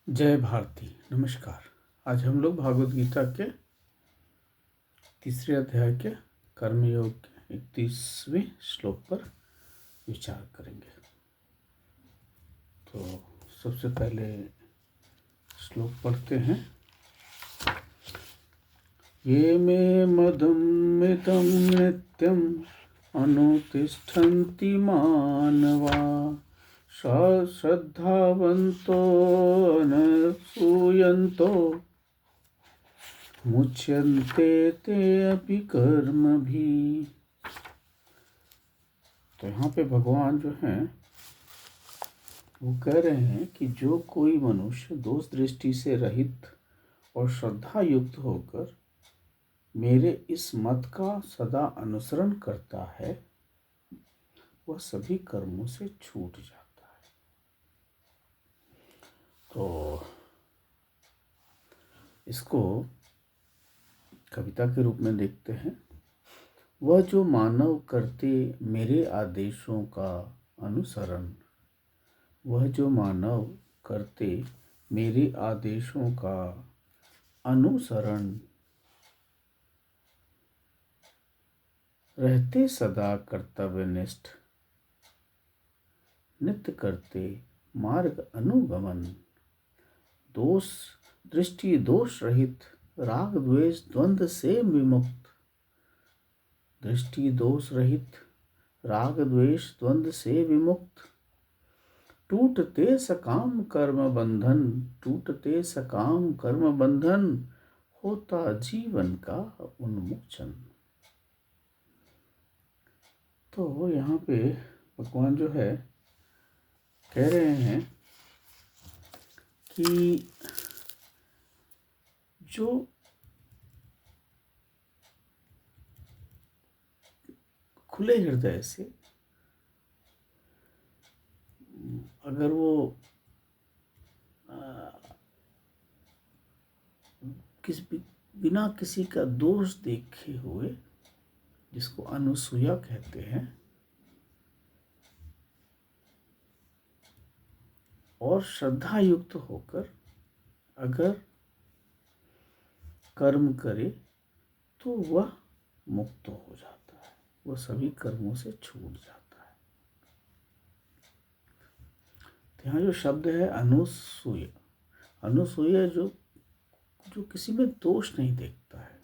जय भारती। नमस्कार। आज हम लोग भागवत गीता के तीसरे अध्याय के कर्मयोग के 31वें श्लोक पर विचार करेंगे। तो सबसे पहले श्लोक पढ़ते हैं। ये मे मदं मितं नित्यम् अनुतिष्ठन्ति मानवा श्रद्धावन्तो अनसूयन्तो मुच्यन्ते ते अपि कर्मभिः। तो यहाँ पे भगवान जो हैं वो कह रहे हैं कि जो कोई मनुष्य दोष दृष्टि से रहित और श्रद्धा युक्त होकर मेरे इस मत का सदा अनुसरण करता है वह सभी कर्मों से छूट जाता है। तो इसको कविता के रूप में देखते हैं। वह जो मानव करते मेरे आदेशों का अनुसरण, वह जो मानव करते मेरे आदेशों का अनुसरण, रहते सदा कर्तव्यनिष्ठ, नित्य करते मार्ग अनुगमन, दोष दृष्टि दोष रहित, राग द्वेष द्वंद्व से विमुक्त, दृष्टि दोष रहित, राग द्वेष द्वंद्व से विमुक्त, टूटते सकाम कर्म बंधन, टूटते सकाम कर्म बंधन, होता जीवन का उन्मोचन। तो यहाँ पे भगवान जो है कह रहे हैं कि जो खुले हृदय से अगर वो बिना किसी का दोष देखे हुए, जिसको अनुसूया कहते हैं, और श्रद्धा युक्त होकर अगर कर्म करे तो वह मुक्त हो जाता है, वह सभी कर्मों से छूट जाता है। तो यहाँ जो शब्द है अनुसूय, अनुसूय जो किसी में दोष नहीं देखता है।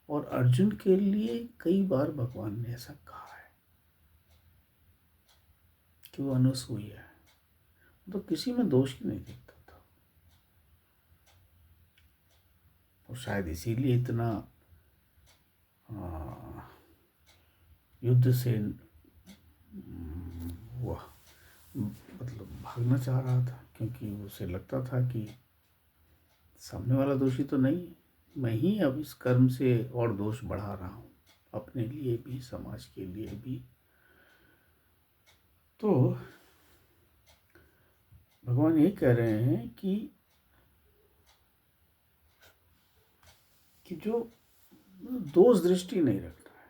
और अर्जुन के लिए कई बार भगवान ने ऐसा कहा है कि वो अनुसूय है, तो किसी में दोष ही नहीं देखता था। और शायद इसीलिए इतना युद्ध से वह मतलब भागना चाह रहा था, क्योंकि उसे लगता था कि सामने वाला दोषी तो नहीं, मैं ही अब इस कर्म से और दोष बढ़ा रहा हूँ, अपने लिए भी समाज के लिए भी। तो भगवान ये कह रहे हैं कि जो दोष दृष्टि नहीं रखता है,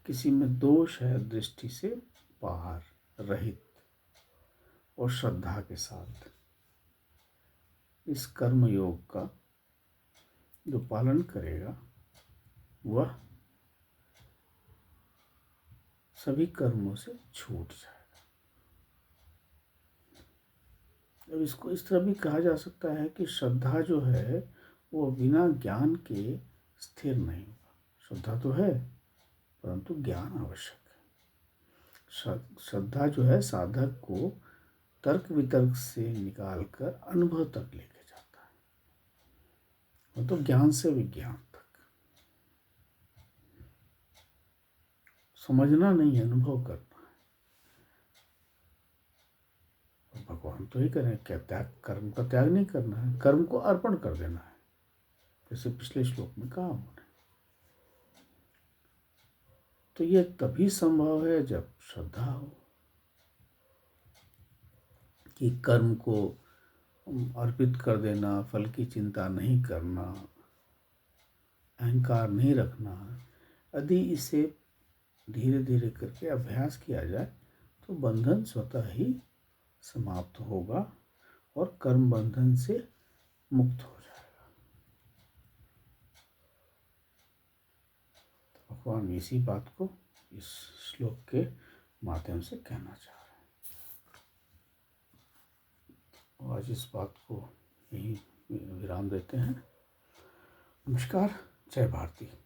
किसी में दोष है, दृष्टि से बाहर रहित और श्रद्धा के साथ इस कर्म योग का जो पालन करेगा वह सभी कर्मों से छूट जाएगा। अब इसको इस तरह भी कहा जा सकता है कि श्रद्धा जो है वो बिना ज्ञान के स्थिर नहीं होगा। श्रद्धा तो है परंतु ज्ञान आवश्यक है। श्रद्धा जो है साधक को तर्क वितर्क से निकालकर अनुभव तक लेके जाता है, वो तो ज्ञान से विज्ञान तक। समझना नहीं, अनुभव करना है। और भगवान तो ही करें क्या, त्याग, कर्म का त्याग नहीं करना है, कर्म को अर्पण कर देना है, जैसे पिछले श्लोक में कहा उन्होंने। तो ये तभी संभव है जब श्रद्धा हो कि कर्म को अर्पित कर देना, फल की चिंता नहीं करना, अहंकार नहीं रखना। यदि इसे धीरे धीरे करके अभ्यास किया जाए तो बंधन स्वतः ही समाप्त होगा और कर्म बंधन से मुक्त हो जाएगा। तो भगवान इसी बात को इस श्लोक के माध्यम से कहना चाह रहे हैं। और आज इस बात को यहीं विराम देते हैं। नमस्कार, जय भारती।